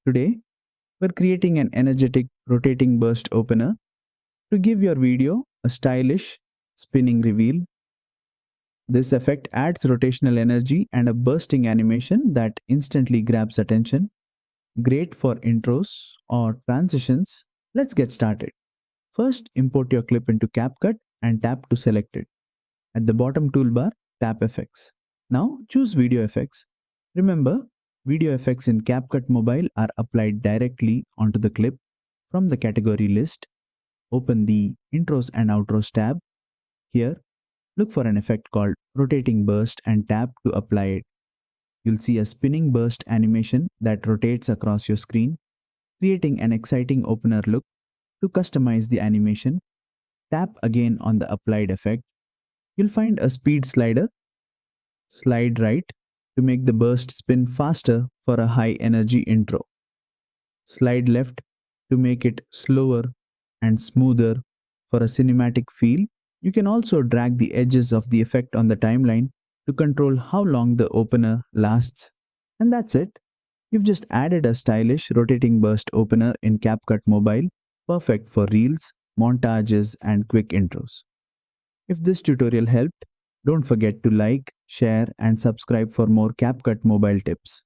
Today, we're creating an energetic rotating burst opener to give your video a stylish spinning reveal. This effect adds rotational energy and a bursting animation that instantly grabs attention. Great for intros or transitions. Let's get started. First, import your clip into CapCut and tap to select it. At the bottom toolbar, tap Effects. Now choose Video Effects. Remember, video effects in CapCut Mobile are applied directly onto the clip from the category list. Open the Intros and Outros tab. Here, look for an effect called Rotating Burst and tap to apply it. You'll see a spinning burst animation that rotates across your screen, creating an exciting opener look. To customize the animation, tap again on the applied effect. You'll find a speed slider. Slide right to make the burst spin faster for a high energy intro. Slide left to make it slower and smoother for a cinematic feel. You can also drag the edges of the effect on the timeline to control how long the opener lasts. And that's it. You've just added a stylish rotating burst opener in CapCut Mobile, perfect for reels, montages, and quick intros. If this tutorial helped, don't forget to like, share, and subscribe for more CapCut Mobile tips.